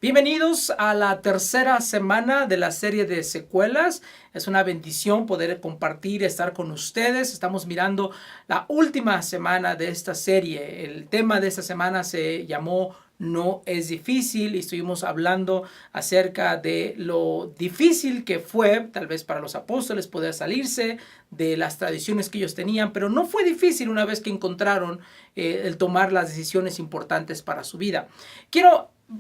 Bienvenidos a la tercera semana de la serie de secuelas. Es una bendición poder compartir, estar con ustedes. Estamos mirando la última semana de esta serie. El tema de esta semana se llamó No es difícil y estuvimos hablando acerca de lo difícil que fue, tal vez para los apóstoles, poder salirse de las tradiciones que ellos tenían, pero no fue difícil una vez que encontraron el tomar las decisiones importantes para su vida.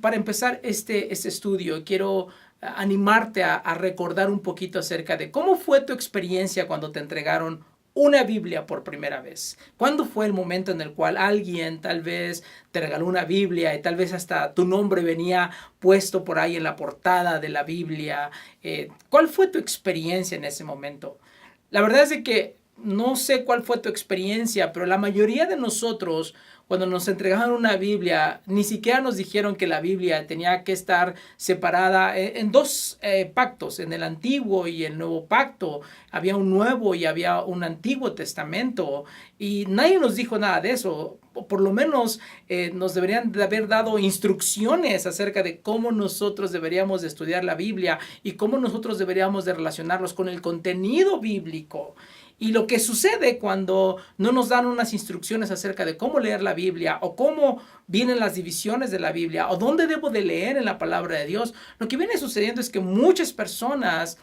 Para empezar este estudio, quiero animarte a recordar un poquito acerca de cómo fue tu experiencia cuando te entregaron una Biblia por primera vez. ¿Cuándo fue el momento en el cual alguien tal vez te regaló una Biblia y tal vez hasta tu nombre venía puesto por ahí en la portada de la Biblia? ¿Cuál fue tu experiencia en ese momento? La verdad es de que no sé cuál fue tu experiencia, pero la mayoría de nosotros, cuando nos entregaron una Biblia, ni siquiera nos dijeron que la Biblia tenía que estar separada en dos pactos, en el Antiguo y el Nuevo Pacto. Había un Nuevo y había un Antiguo Testamento y nadie nos dijo nada de eso. Por lo menos nos deberían de haber dado instrucciones acerca de cómo nosotros deberíamos de estudiar la Biblia y cómo nosotros deberíamos de relacionarnos con el contenido bíblico. Y lo que sucede cuando no nos dan unas instrucciones acerca de cómo leer la Biblia o cómo vienen las divisiones de la Biblia o dónde debo de leer en la palabra de Dios, lo que viene sucediendo es que muchas personas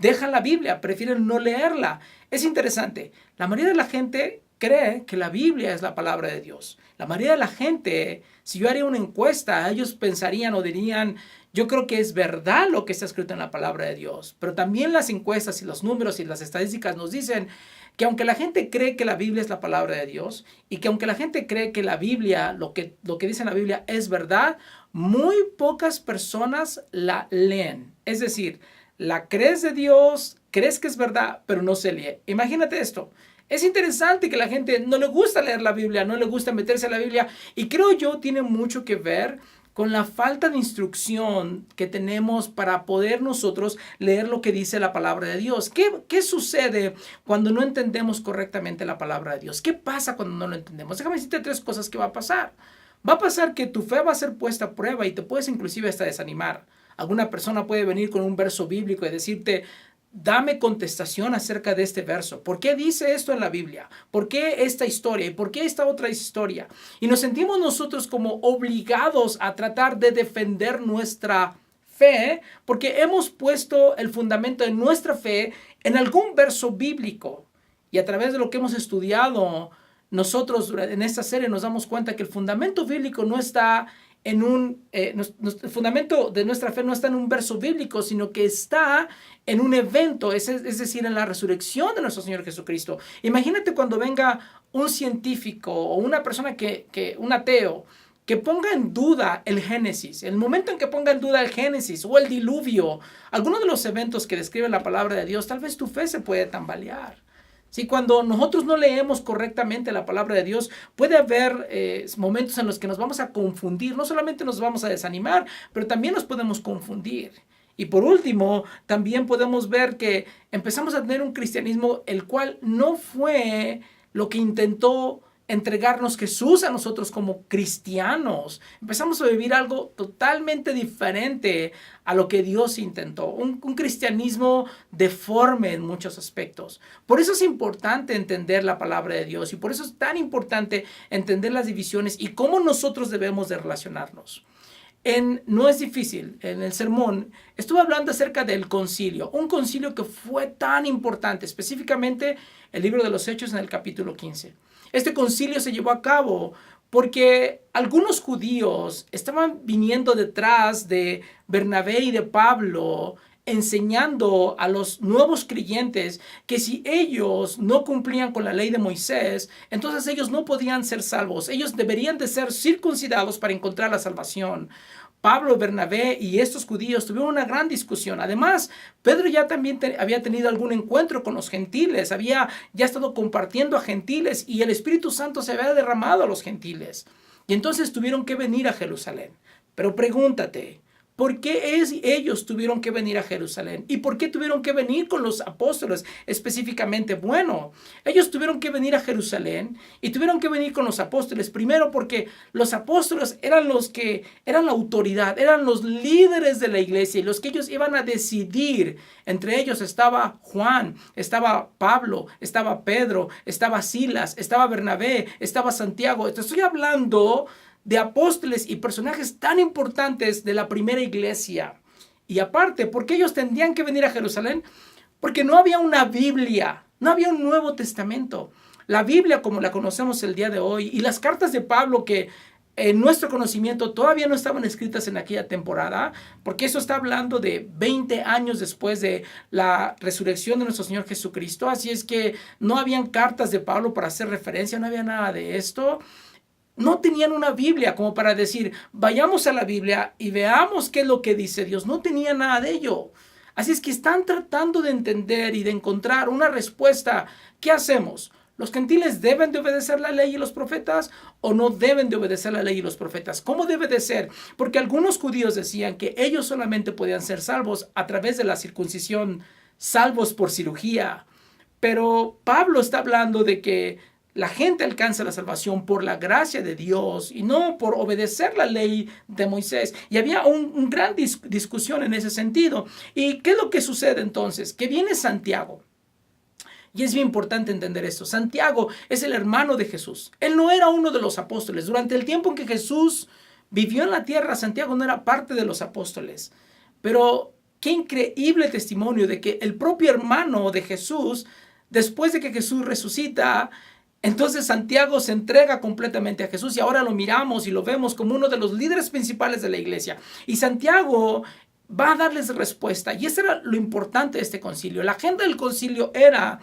dejan la Biblia, prefieren no leerla. Es interesante, la mayoría de la gente cree que la Biblia es la palabra de Dios. La mayoría de la gente, si yo haría una encuesta, ellos pensarían o dirían, yo creo que es verdad lo que está escrito en la palabra de Dios. Pero también las encuestas y los números y las estadísticas nos dicen que aunque la gente cree que la Biblia es la palabra de Dios y que aunque la gente cree que la Biblia, lo que dice en la Biblia es verdad, muy pocas personas la leen. Es decir, la crees de Dios, crees que es verdad, pero no se lee. Imagínate esto. Es interesante que la gente no le gusta leer la Biblia, no le gusta meterse a la Biblia y creo yo tiene mucho que ver con la falta de instrucción que tenemos para poder nosotros leer lo que dice la palabra de Dios. ¿Qué sucede cuando no entendemos correctamente la palabra de Dios? ¿Qué pasa cuando no lo entendemos? Déjame decirte tres cosas que va a pasar. Va a pasar que tu fe va a ser puesta a prueba y te puedes inclusive hasta desanimar. Alguna persona puede venir con un verso bíblico y decirte, dame contestación acerca de este verso. ¿Por qué dice esto en la Biblia? ¿Por qué esta historia? ¿Y por qué esta otra historia? Y nos sentimos nosotros como obligados a tratar de defender nuestra fe porque hemos puesto el fundamento de nuestra fe en algún verso bíblico. Y a través de lo que hemos estudiado, nosotros en esta serie nos damos cuenta que el fundamento bíblico no está el fundamento de nuestra fe no está en un verso bíblico, sino que está en un evento, es decir, en la resurrección de nuestro Señor Jesucristo. Imagínate cuando venga un científico o una persona un ateo, que ponga en duda el Génesis, el momento en que ponga en duda el Génesis o el diluvio, algunos de los eventos que describe la palabra de Dios, tal vez tu fe se puede tambalear. Sí, cuando nosotros no leemos correctamente la palabra de Dios, puede haber momentos en los que nos vamos a confundir. No solamente nos vamos a desanimar, pero también nos podemos confundir. Y por último, también podemos ver que empezamos a tener un cristianismo el cual no fue lo que intentó entregarnos Jesús a nosotros como cristianos. Empezamos a vivir algo totalmente diferente a lo que Dios intentó. Un cristianismo deforme en muchos aspectos. Por eso es importante entender la palabra de Dios y por eso es tan importante entender las divisiones y cómo nosotros debemos de relacionarnos. No es difícil, en el sermón estuve hablando acerca del concilio, un concilio que fue tan importante, específicamente el libro de los Hechos en el capítulo 15. Este concilio se llevó a cabo porque algunos judíos estaban viniendo detrás de Bernabé y de Pablo, enseñando a los nuevos creyentes que si ellos no cumplían con la ley de Moisés, entonces ellos no podían ser salvos. Ellos deberían de ser circuncidados para encontrar la salvación. Pablo, Bernabé y estos judíos tuvieron una gran discusión. Además, Pedro ya también había tenido algún encuentro con los gentiles, había ya estado compartiendo a gentiles y el Espíritu Santo se había derramado a los gentiles. Y entonces tuvieron que venir a Jerusalén. Pero pregúntate, ¿Por qué ellos tuvieron que venir a Jerusalén? ¿Y por qué tuvieron que venir con los apóstoles específicamente? Bueno, ellos tuvieron que venir a Jerusalén y tuvieron que venir con los apóstoles. Primero porque los apóstoles eran los que eran la autoridad, eran los líderes de la iglesia y los que ellos iban a decidir. Entre ellos estaba Juan, estaba Pablo, estaba Pedro, estaba Silas, estaba Bernabé, estaba Santiago. Te estoy hablando de apóstoles y personajes tan importantes de la primera iglesia. Y aparte, ¿por qué ellos tendrían que venir a Jerusalén? Porque no había una Biblia, no había un Nuevo Testamento. La Biblia como la conocemos el día de hoy y las cartas de Pablo que en nuestro conocimiento todavía no estaban escritas en aquella temporada, porque eso está hablando de 20 años después de la resurrección de nuestro Señor Jesucristo. Así es que no habían cartas de Pablo para hacer referencia, no había nada de esto. No tenían una Biblia como para decir, vayamos a la Biblia y veamos qué es lo que dice Dios. No tenían nada de ello. Así es que están tratando de entender y de encontrar una respuesta. ¿Qué hacemos? ¿Los gentiles deben de obedecer la ley y los profetas o no deben de obedecer la ley y los profetas? ¿Cómo debe de ser? Porque algunos judíos decían que ellos solamente podían ser salvos a través de la circuncisión, salvos por cirugía. Pero Pablo está hablando de que la gente alcanza la salvación por la gracia de Dios y no por obedecer la ley de Moisés. Y había una gran discusión en ese sentido. ¿Y qué es lo que sucede entonces? Que viene Santiago. Y es bien importante entender esto. Santiago es el hermano de Jesús. Él no era uno de los apóstoles. Durante el tiempo en que Jesús vivió en la tierra, Santiago no era parte de los apóstoles. Pero qué increíble testimonio de que el propio hermano de Jesús, después de que Jesús resucita, entonces Santiago se entrega completamente a Jesús y ahora lo miramos y lo vemos como uno de los líderes principales de la iglesia. Y Santiago va a darles respuesta. Y eso era lo importante de este concilio. La agenda del concilio era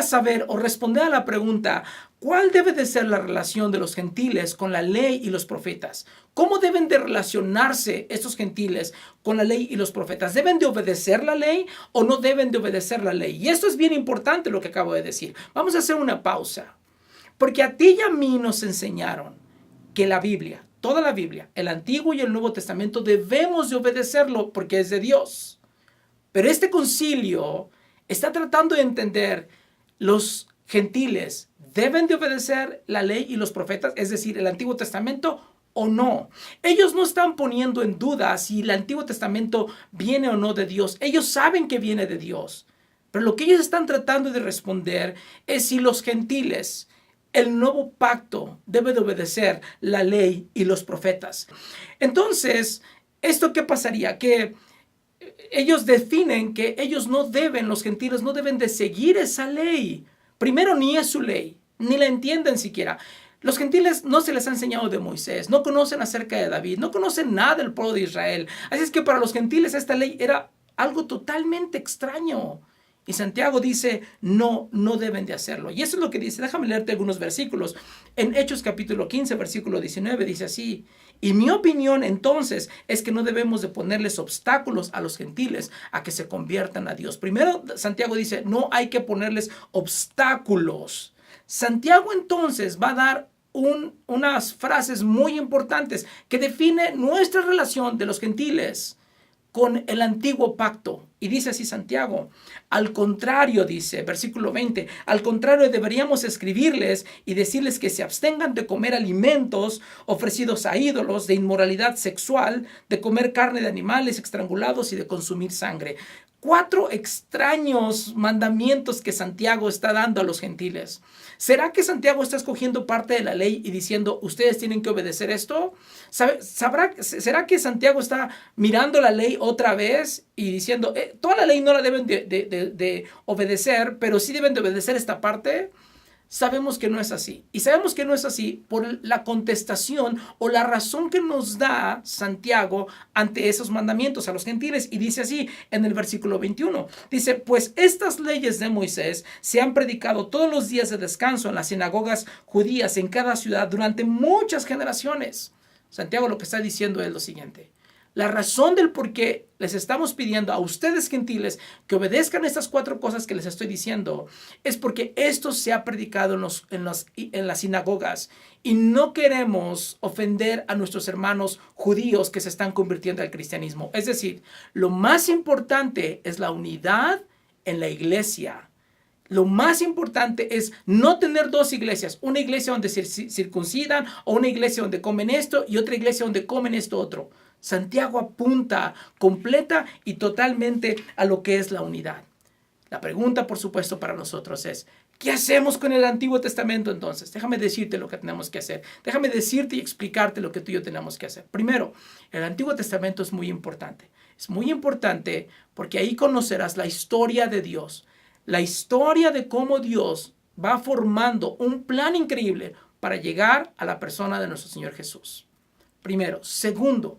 saber o responder a la pregunta, ¿cuál debe de ser la relación de los gentiles con la ley y los profetas? ¿Cómo deben de relacionarse estos gentiles con la ley y los profetas? ¿Deben de obedecer la ley o no deben de obedecer la ley? Y esto es bien importante lo que acabo de decir. Vamos a hacer una pausa. Porque a ti y a mí nos enseñaron que la Biblia, toda la Biblia, el Antiguo y el Nuevo Testamento, debemos de obedecerlo porque es de Dios. Pero este concilio está tratando de entender, los gentiles deben de obedecer la ley y los profetas, es decir, el Antiguo Testamento o no. Ellos no están poniendo en duda si el Antiguo Testamento viene o no de Dios. Ellos saben que viene de Dios. Pero lo que ellos están tratando de responder es si los gentiles, el nuevo pacto, debe de obedecer la ley y los profetas. Entonces, ¿esto qué pasaría? Que ellos definen que ellos no deben, los gentiles no deben de seguir esa ley. Primero, ni es su ley, ni la entienden siquiera. Los gentiles no se les ha enseñado de Moisés, no conocen acerca de David, no conocen nada del pueblo de Israel. Así es que para los gentiles esta ley era algo totalmente extraño. Y Santiago dice, no deben de hacerlo. Y eso es lo que dice. Déjame leerte algunos versículos. En Hechos capítulo 15, versículo 19, dice así. Y mi opinión entonces es que no debemos de ponerles obstáculos a los gentiles a que se conviertan a Dios. Primero, Santiago dice, no hay que ponerles obstáculos. Santiago entonces va a dar unas frases muy importantes que define nuestra relación de los gentiles con el antiguo pacto. Y dice así Santiago, al contrario, dice, versículo 20, al contrario deberíamos escribirles y decirles que se abstengan de comer alimentos ofrecidos a ídolos, de inmoralidad sexual, de comer carne de animales estrangulados y de consumir sangre. 4 extraños mandamientos que Santiago está dando a los gentiles. ¿Será que Santiago está escogiendo parte de la ley y diciendo, ustedes tienen que obedecer esto? ¿Será que Santiago está mirando la ley otra vez y diciendo, toda la ley no la deben de obedecer, pero sí deben de obedecer esta parte? Sabemos que no es así. Y sabemos que no es así por la contestación o la razón que nos da Santiago ante esos mandamientos a los gentiles. Y dice así en el versículo 21. Dice, pues estas leyes de Moisés se han predicado todos los días de descanso en las sinagogas judías en cada ciudad durante muchas generaciones. Santiago lo que está diciendo es lo siguiente. La razón del por qué les estamos pidiendo a ustedes gentiles que obedezcan estas 4 cosas que les estoy diciendo es porque esto se ha predicado en las sinagogas y no queremos ofender a nuestros hermanos judíos que se están convirtiendo al cristianismo. Es decir, lo más importante es la unidad en la iglesia. Lo más importante es no tener 2 iglesias, una iglesia donde se circuncidan o una iglesia donde comen esto y otra iglesia donde comen esto otro. Santiago apunta completa y totalmente a lo que es la unidad. La pregunta, por supuesto, para nosotros es, ¿qué hacemos con el Antiguo Testamento entonces? Déjame decirte lo que tenemos que hacer. Déjame decirte y explicarte lo que tú y yo tenemos que hacer. Primero, el Antiguo Testamento es muy importante. Es muy importante porque ahí conocerás la historia de Dios. La historia de cómo Dios va formando un plan increíble para llegar a la persona de nuestro Señor Jesús. Primero. Segundo,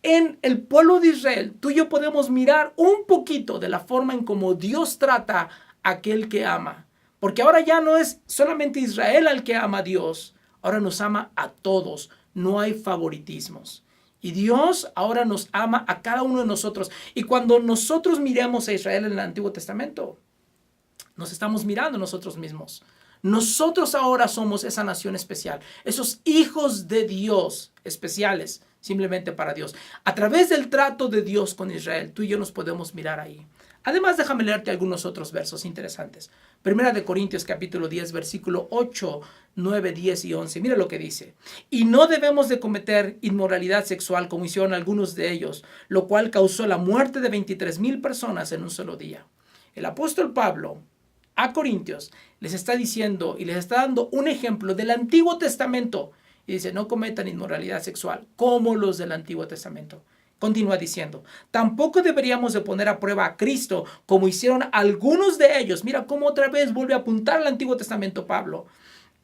en el pueblo de Israel, tú y yo podemos mirar un poquito de la forma en cómo Dios trata a aquel que ama. Porque ahora ya no es solamente Israel al que ama a Dios, ahora nos ama a todos, no hay favoritismos. Y Dios ahora nos ama a cada uno de nosotros. Y cuando nosotros miremos a Israel en el Antiguo Testamento, nos estamos mirando nosotros mismos. Nosotros ahora somos esa nación especial, esos hijos de Dios especiales, simplemente para Dios. A través del trato de Dios con Israel, tú y yo nos podemos mirar ahí. Además, déjame leerte algunos otros versos interesantes. Primera de Corintios capítulo 10, versículo 8, 9, 10 y 11. Mira lo que dice. Y no debemos de cometer inmoralidad sexual como hicieron algunos de ellos, lo cual causó la muerte de 23,000 personas en un solo día. El apóstol Pablo a Corintios les está diciendo y les está dando un ejemplo del Antiguo Testamento. Y dice, no cometan inmoralidad sexual como los del Antiguo Testamento. Continúa diciendo, tampoco deberíamos de poner a prueba a Cristo como hicieron algunos de ellos. Mira cómo otra vez vuelve a apuntar al Antiguo Testamento Pablo.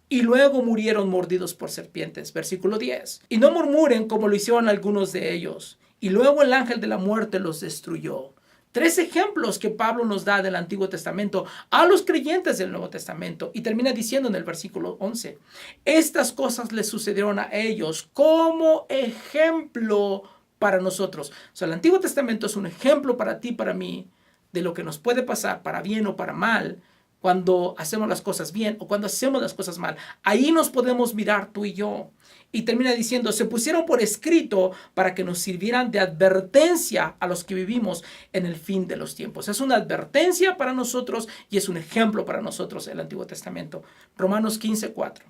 Y luego murieron mordidos por serpientes. Versículo 10. Y no murmuren como lo hicieron algunos de ellos. Y luego el ángel de la muerte los destruyó. 3 ejemplos que Pablo nos da del Antiguo Testamento a los creyentes del Nuevo Testamento. Y termina diciendo en el versículo 11, estas cosas les sucedieron a ellos como ejemplo para nosotros. O sea, el Antiguo Testamento es un ejemplo para ti, para mí, de lo que nos puede pasar para bien o para mal cuando hacemos las cosas bien o cuando hacemos las cosas mal. Ahí nos podemos mirar tú y yo. Y termina diciendo, se pusieron por escrito para que nos sirvieran de advertencia a los que vivimos en el fin de los tiempos. Es una advertencia para nosotros y es un ejemplo para nosotros el Antiguo Testamento. Romanos 15:4.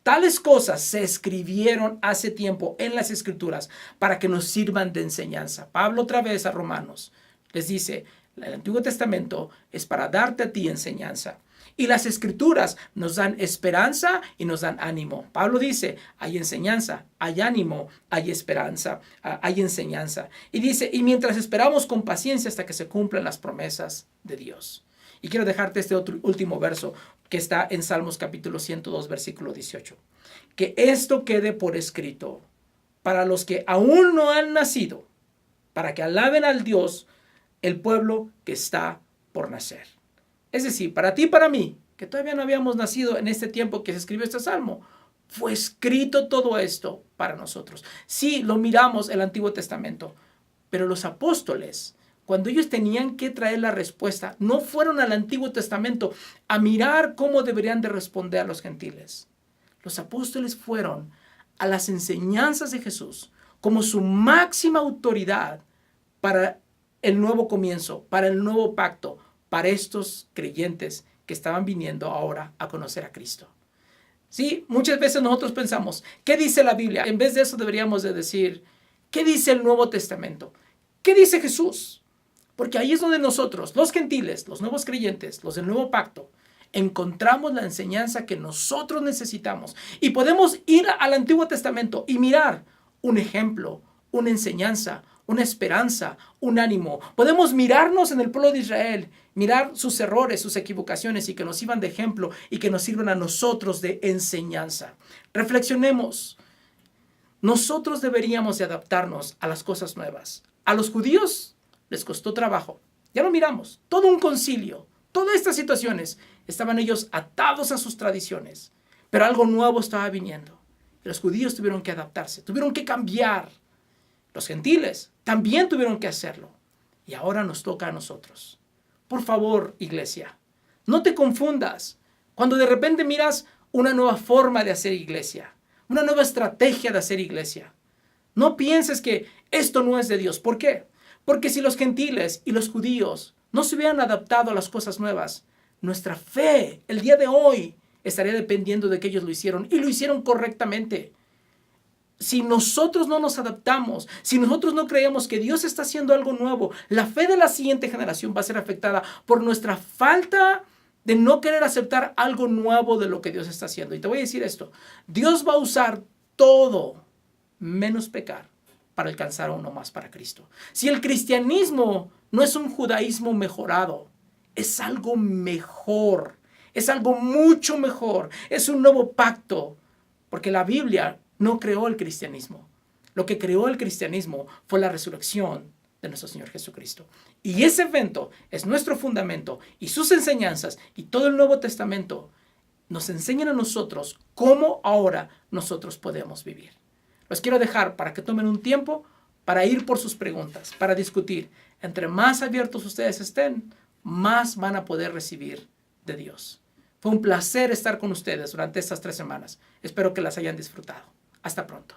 Tales cosas se escribieron hace tiempo en las Escrituras para que nos sirvan de enseñanza. Pablo otra vez a Romanos les dice, el Antiguo Testamento es para darte a ti enseñanza. Y las Escrituras nos dan esperanza y nos dan ánimo. Pablo dice, hay enseñanza, hay ánimo, hay esperanza, hay enseñanza. Y dice, y mientras esperamos con paciencia hasta que se cumplan las promesas de Dios. Y quiero dejarte este otro último verso que está en Salmos capítulo 102, versículo 18. Que esto quede por escrito para los que aún no han nacido, para que alaben al Dios, el pueblo que está por nacer. Es decir, para ti y para mí, que todavía no habíamos nacido en este tiempo que se escribió este salmo, fue escrito todo esto para nosotros. Sí, lo miramos el Antiguo Testamento, pero los apóstoles, cuando ellos tenían que traer la respuesta, no fueron al Antiguo Testamento a mirar cómo deberían de responder a los gentiles. Los apóstoles fueron a las enseñanzas de Jesús como su máxima autoridad para el nuevo comienzo, para el nuevo pacto, para estos creyentes que estaban viniendo ahora a conocer a Cristo. Sí, muchas veces nosotros pensamos, ¿qué dice la Biblia? En vez de eso deberíamos de decir, ¿qué dice el Nuevo Testamento? ¿Qué dice Jesús? Porque ahí es donde nosotros, los gentiles, los nuevos creyentes, los del nuevo pacto, encontramos la enseñanza que nosotros necesitamos. Y podemos ir al Antiguo Testamento y mirar un ejemplo, una enseñanza, una esperanza, un ánimo. Podemos mirarnos en el pueblo de Israel, mirar sus errores, sus equivocaciones y que nos sirvan de ejemplo y que nos sirvan a nosotros de enseñanza. Reflexionemos. Nosotros deberíamos de adaptarnos a las cosas nuevas. A los judíos les costó trabajo. Ya lo miramos. Todo un concilio, todas estas situaciones, estaban ellos atados a sus tradiciones. Pero algo nuevo estaba viniendo. Y los judíos tuvieron que adaptarse, tuvieron que cambiar. Los gentiles también tuvieron que hacerlo. Y ahora nos toca a nosotros. Por favor, iglesia, no te confundas cuando de repente miras una nueva forma de hacer iglesia, una nueva estrategia de hacer iglesia. No pienses que esto no es de Dios. ¿Por qué? Porque si los gentiles y los judíos no se hubieran adaptado a las cosas nuevas, nuestra fe el día de hoy estaría dependiendo de que ellos lo hicieron y lo hicieron correctamente. Si nosotros no nos adaptamos, si nosotros no creemos que Dios está haciendo algo nuevo, la fe de la siguiente generación va a ser afectada por nuestra falta de no querer aceptar algo nuevo de lo que Dios está haciendo. Y te voy a decir esto, Dios va a usar todo menos pecar para alcanzar a uno más para Cristo. Si el cristianismo no es un judaísmo mejorado, es algo mejor, es algo mucho mejor, es un nuevo pacto, porque la Biblia no creó el cristianismo. Lo que creó el cristianismo fue la resurrección de nuestro Señor Jesucristo. Y ese evento es nuestro fundamento y sus enseñanzas y todo el Nuevo Testamento nos enseñan a nosotros cómo ahora nosotros podemos vivir. Los quiero dejar para que tomen un tiempo para ir por sus preguntas, para discutir. Entre más abiertos ustedes estén, más van a poder recibir de Dios. Fue un placer estar con ustedes durante estas 3 semanas. Espero que las hayan disfrutado. Hasta pronto.